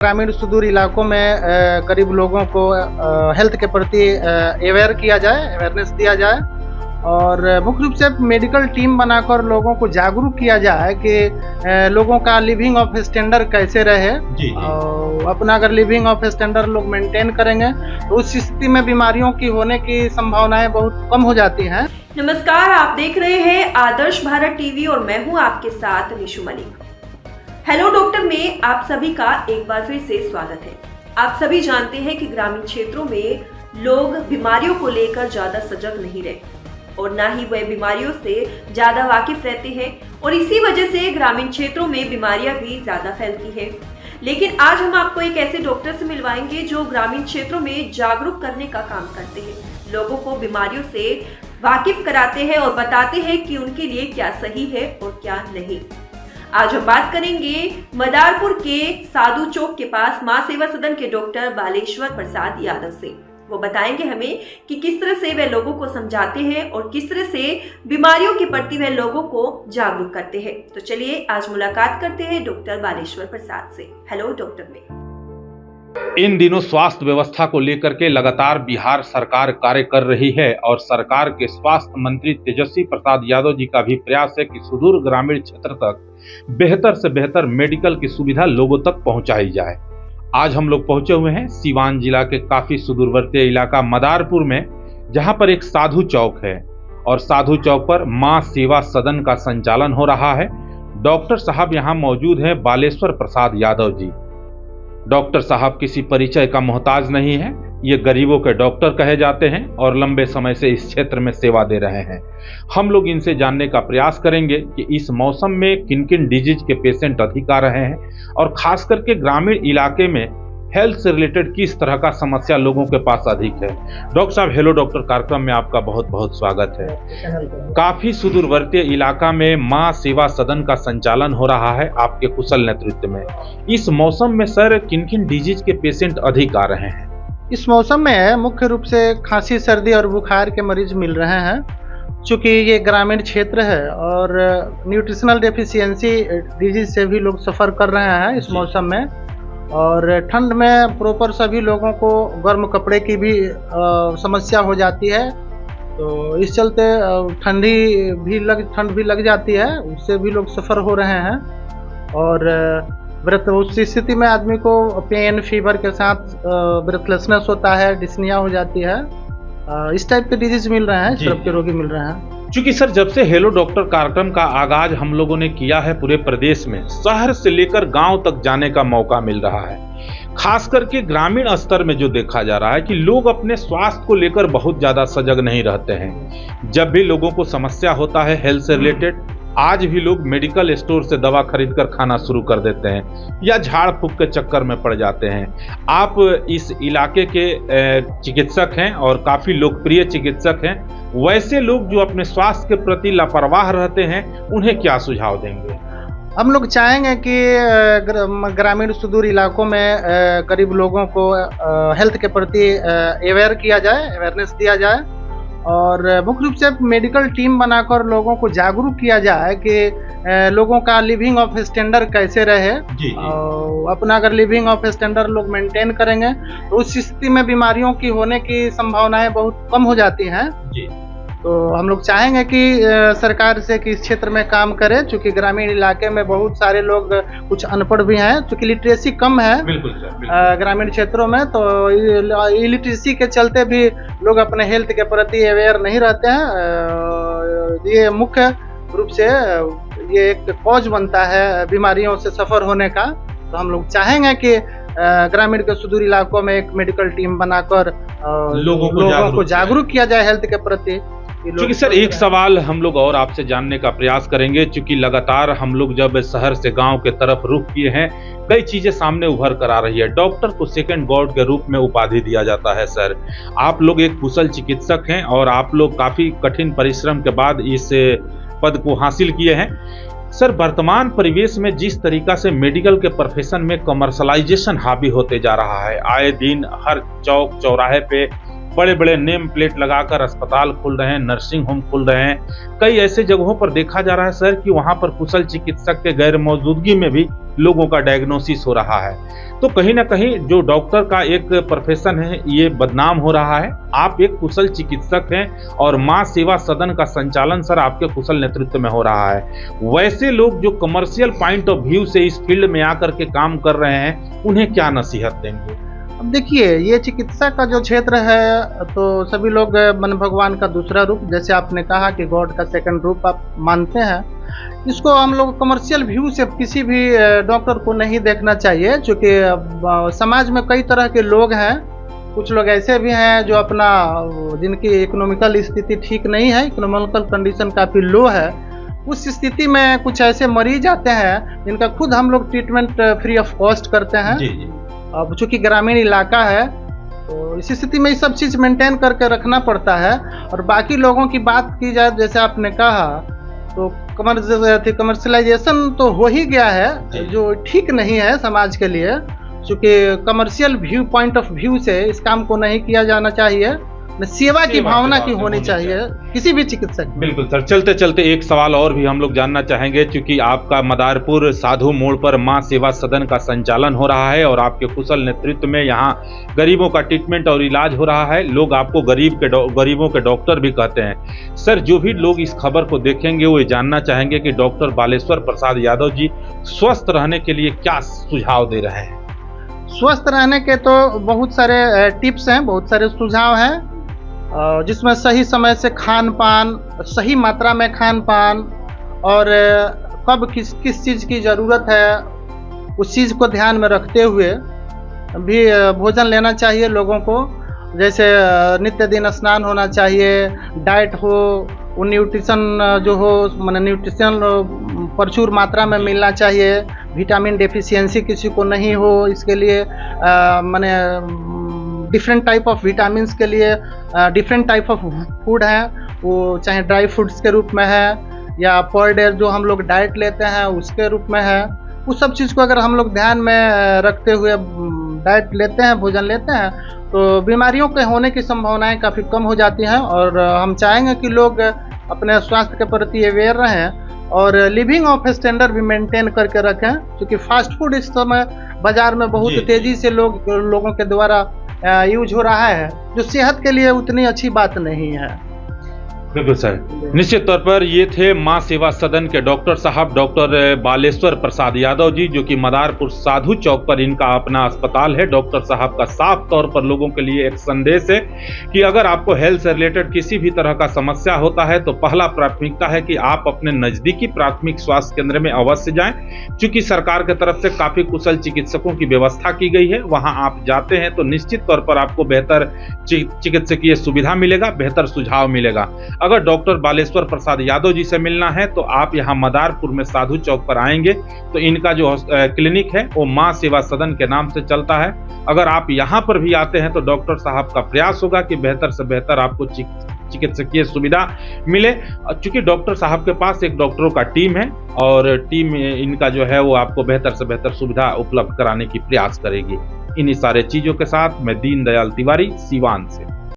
ग्रामीण सुदूर इलाकों में करीब लोगों को हेल्थ के प्रति अवेयर किया जाए, अवेयरनेस दिया जाए और मुख्य रूप से मेडिकल टीम बनाकर लोगों को जागरूक किया जाए कि लोगों का लिविंग ऑफ स्टैंडर्ड कैसे रहे। जी। और अपना अगर लिविंग ऑफ स्टैंडर्ड लोग मेंटेन करेंगे तो उस स्थिति में बीमारियों की होने की संभावनाएं बहुत कम हो जाती हैं। नमस्कार, आप देख रहे हैं आदर्श भारत टीवी और मैं हूं आपके साथ निशु मलिक। हेलो डॉक्टर में आप सभी का एक बार फिर से स्वागत है। आप सभी जानते हैं कि ग्रामीण क्षेत्रों में लोग बीमारियों को लेकर ज्यादा सजग नहीं रहते और ना ही वह बीमारियों से ज्यादा वाकिफ रहते हैं और इसी वजह से ग्रामीण क्षेत्रों में बीमारियां भी ज्यादा फैलती है। लेकिन आज हम आपको एक ऐसे डॉक्टर से मिलवाएंगे जो ग्रामीण क्षेत्रों में जागरूक करने का काम करते हैं, लोगों को बीमारियों से वाकिफ कराते हैं और बताते हैं कि उनके लिए क्या सही है और क्या नहीं। आज हम बात करेंगे मदारपुर के साधु चौक के पास मां सेवा सदन के डॉक्टर बालेश्वर प्रसाद यादव से। वो बताएंगे हमें कि किस तरह से वे लोगों को समझाते हैं और किस तरह से बीमारियों के प्रति वे लोगों को जागरूक करते हैं। तो चलिए आज मुलाकात करते हैं डॉक्टर बालेश्वर प्रसाद से। हेलो डॉक्टर में। इन दिनों स्वास्थ्य व्यवस्था को लेकर के लगातार बिहार सरकार कार्य कर रही है और सरकार के स्वास्थ्य मंत्री तेजस्वी प्रसाद यादव जी का भी प्रयास है कि सुदूर ग्रामीण क्षेत्र तक बेहतर से बेहतर मेडिकल की सुविधा लोगों तक पहुंचाई जाए। आज हम लोग पहुंचे हुए हैं सीवान जिला के काफी सुदूरवर्ती इलाका मदारपुर में, जहां पर एक साधु चौक है और साधु चौक पर मां सेवा सदन का संचालन हो रहा है। डॉक्टर साहब यहां मौजूद हैं, बालेश्वर प्रसाद यादव जी। डॉक्टर साहब किसी परिचय का मोहताज नहीं है, ये गरीबों के डॉक्टर कहे जाते हैं और लंबे समय से इस क्षेत्र में सेवा दे रहे हैं। हम लोग इनसे जानने का प्रयास करेंगे कि इस मौसम में किन किन डिजीज के पेशेंट अधिक आ रहे हैं और खास करके ग्रामीण इलाके में हेल्थ से रिलेटेड किस तरह का समस्या लोगों के पास अधिक है। डॉक्टर साहब, हेलो डॉक्टर कार्यक्रम में आपका बहुत बहुत स्वागत है। काफी सुदूरवर्ती इलाका में मां सेवा सदन का संचालन हो रहा है आपके कुशल नेतृत्व में। इस मौसम में सर किन किन डिजीज के पेशेंट अधिक आ रहे हैं? इस मौसम में मुख्य रूप से खांसी, सर्दी और बुखार के मरीज मिल रहे हैं। चूँकि ये ग्रामीण क्षेत्र है और न्यूट्रिशनल डेफिशिएंसी डिजीज से भी लोग सफ़र कर रहे हैं इस मौसम में, और ठंड में प्रॉपर सभी लोगों को गर्म कपड़े की भी समस्या हो जाती है। तो इस चलते ठंड भी लग जाती है, उससे भी लोग सफ़र हो रहे हैं। और उस स्थिति में आदमी को पेन, फीवर के साथ ब्रेथलेसनेस होता है, डिस्निया हो जाती है। इस टाइप के डिजीज मिल रहे हैं, इस तरफ के रोगी मिल रहे हैं। चूंकि सर जब से हेलो डॉक्टर कार्यक्रम का आगाज हम लोगों ने किया है, पूरे प्रदेश में शहर से लेकर गांव तक जाने का मौका मिल रहा है। खास करके ग्रामीण स्तर में जो देखा जा रहा है कि लोग अपने स्वास्थ्य को लेकर बहुत ज्यादा सजग नहीं रहते हैं। जब भी लोगों को समस्या होता है हेल्थ से रिलेटेड, आज भी लोग मेडिकल स्टोर से दवा खरीद कर खाना शुरू कर देते हैं या झाड़ फूक के चक्कर में पड़ जाते हैं। आप इस इलाके के चिकित्सक हैं और काफी लोकप्रिय चिकित्सक हैं। वैसे लोग जो अपने स्वास्थ्य के प्रति लापरवाह रहते हैं, उन्हें क्या सुझाव देंगे? हम लोग चाहेंगे कि ग्रामीण सुदूर इलाकों में करीब लोगों को हेल्थ के प्रति अवेयर किया जाए, अवेयरनेस दिया जाए और मुख्य रूप से मेडिकल टीम बनाकर लोगों को जागरूक किया जाए कि लोगों का लिविंग ऑफ स्टैंडर्ड कैसे रहे। जी। और अपना अगर लिविंग ऑफ स्टैंडर्ड लोग मेंटेन करेंगे तो उस स्थिति में बीमारियों की होने की संभावनाएं बहुत कम हो जाती हैं। जी। तो हम लोग चाहेंगे कि सरकार से कि इस क्षेत्र में काम करे, क्योंकि ग्रामीण इलाके में बहुत सारे लोग कुछ अनपढ़ भी हैं, क्योंकि लिटरेसी कम है। बिल्कुल सर, बिल्कुल। ग्रामीण क्षेत्रों में तो इलिटरेसी के चलते भी लोग अपने हेल्थ के प्रति अवेयर नहीं रहते हैं। ये मुख्य रूप से ये एक कॉज बनता है बीमारियों से सफ़र होने का। तो हम लोग चाहेंगे कि ग्रामीण के सुदूर इलाकों में एक मेडिकल टीम बनाकर लोगों को जागरूक किया जाए हेल्थ के प्रति। चूंकि सर एक सवाल हम लोग और आपसे जानने का प्रयास करेंगे, चूंकि लगातार हम लोग जब शहर से गांव के तरफ रुख किए हैं, कई चीजें सामने उभर कर आ रही है। डॉक्टर को सेकंड गॉड के रूप में उपाधि दिया जाता है। सर आप लोग एक कुशल चिकित्सक हैं और आप लोग काफी कठिन परिश्रम के बाद इस पद को हासिल किए हैं। सर वर्तमान परिवेश में जिस तरीका से मेडिकल के प्रोफेशन में कमर्शलाइजेशन हावी होते जा रहा है, आए दिन हर चौक चौराहे पे बड़े बड़े नेम प्लेट लगाकर अस्पताल खुल रहे हैं, नर्सिंग होम खुल रहे हैं। कई ऐसे जगहों पर देखा जा रहा है सर कि वहां पर कुशल चिकित्सक के गैर मौजूदगी में भी लोगों का डायग्नोसिस हो रहा है। तो कहीं ना कहीं जो डॉक्टर का एक प्रोफेशन है ये बदनाम हो रहा है। आप एक कुशल चिकित्सक हैं और मां सेवा सदन का संचालन सर आपके कुशल नेतृत्व में हो रहा है। वैसे लोग जो कमर्शियल पॉइंट ऑफ व्यू से इस फील्ड में आकर के काम कर रहे हैं, उन्हें क्या नसीहत देंगे? अब देखिए, ये चिकित्सा का जो क्षेत्र है तो सभी लोग मन भगवान का दूसरा रूप, जैसे आपने कहा कि गॉड का सेकंड रूप आप मानते हैं। इसको हम लोग कमर्शियल व्यू से किसी भी डॉक्टर को नहीं देखना चाहिए, क्योंकि समाज में कई तरह के लोग हैं। कुछ लोग ऐसे भी हैं जो अपना जिनकी इकोनॉमिकल स्थिति ठीक नहीं है, इकोनॉमिकल कंडीशन काफ़ी लो है। उस स्थिति में कुछ ऐसे मरीज आते हैं जिनका खुद हम लोग ट्रीटमेंट फ्री ऑफ कॉस्ट करते हैं। जी जी। अब चूँकि ग्रामीण इलाका है तो इस स्थिति में ये सब चीज़ मेंटेन करके रखना पड़ता है। और बाकी लोगों की बात की जाए, जैसे आपने कहा, तो कमर्शलाइजेशन तो हो ही गया है, जो ठीक नहीं है समाज के लिए, क्योंकि commercial view point of view से इस काम को नहीं किया जाना चाहिए। सेवा की भावना की होनी चाहिए किसी भी चिकित्सक। बिल्कुल सर। चलते चलते एक सवाल और भी हम लोग जानना चाहेंगे, क्योंकि आपका मदारपुर साधु मोड़ पर मां सेवा सदन का संचालन हो रहा है और आपके कुशल नेतृत्व में यहाँ गरीबों का ट्रीटमेंट और इलाज हो रहा है। लोग आपको गरीबों के डॉक्टर भी कहते हैं। सर, जो भी लोग इस खबर को देखेंगे वो ये जानना चाहेंगे कि डॉक्टर बालेश्वर प्रसाद यादव जी स्वस्थ रहने के लिए क्या सुझाव दे रहे हैं? स्वस्थ रहने के तो बहुत सारे टिप्स हैं, बहुत सारे सुझाव हैं, जिसमें सही समय से खान पान, सही मात्रा में खान पान, और कब किस चीज़ की ज़रूरत है उस चीज़ को ध्यान में रखते हुए भी भोजन लेना चाहिए लोगों को। जैसे नित्य दिन स्नान होना चाहिए, डाइट हो, वो न्यूट्रिशन जो हो, माने न्यूट्रिशन प्रचुर मात्रा में मिलना चाहिए। विटामिन डेफिशिएंसी किसी को नहीं हो, इसके लिए माने डिफरेंट टाइप ऑफ विटामिन्स के लिए डिफरेंट टाइप ऑफ फूड है, वो चाहे ड्राई फ्रूट्स के रूप में है या पर डे जो हम लोग डाइट लेते हैं उसके रूप में है। उस सब चीज़ को अगर हम लोग ध्यान में रखते हुए डाइट लेते हैं, भोजन लेते हैं, तो बीमारियों के होने की संभावनाएं काफ़ी कम हो जाती हैं। और हम चाहेंगे कि लोग अपने स्वास्थ्य के प्रति अवेयर रहें और लिविंग ऑफ स्टैंडर्ड भी मेंटेन करके रखें, क्योंकि फास्ट फूड इस समय बाज़ार में बहुत तेज़ी से लोगों के द्वारा यूज हो रहा है, जो सेहत के लिए उतनी अच्छी बात नहीं है। बिल्कुल सर। निश्चित तौर पर ये थे मां सेवा सदन के डॉक्टर साहब, डॉक्टर बालेश्वर प्रसाद यादव जी, जो कि मदारपुर साधु चौक पर इनका अपना अस्पताल है। डॉक्टर साहब का साफ तौर पर लोगों के लिए एक संदेश है कि अगर आपको हेल्थ से रिलेटेड किसी भी तरह का समस्या होता है तो पहला प्राथमिकता है कि आप अपने नजदीकी प्राथमिक स्वास्थ्य केंद्र में अवश्य जाएं। चूंकि सरकार की तरफ से काफी कुशल चिकित्सकों की व्यवस्था की गई है, वहां आप जाते हैं तो निश्चित तौर पर आपको बेहतर चिकित्सकीय सुविधा मिलेगा, बेहतर सुझाव मिलेगा। अगर डॉक्टर बालेश्वर प्रसाद यादव जी से मिलना है तो आप यहाँ मदारपुर में साधु चौक पर आएंगे तो इनका जो क्लिनिक है वो मां सेवा सदन के नाम से चलता है। अगर आप यहाँ पर भी आते हैं तो डॉक्टर साहब का प्रयास होगा कि बेहतर से बेहतर आपको चिकित्सकीय सुविधा मिले। चूंकि डॉक्टर साहब के पास एक डॉक्टरों का टीम है और टीम इनका जो है वो आपको बेहतर से बेहतर सुविधा उपलब्ध कराने की प्रयास करेगी। इन्हीं सारे चीजों के साथ मैं दीनदयाल तिवारी, सीवान से।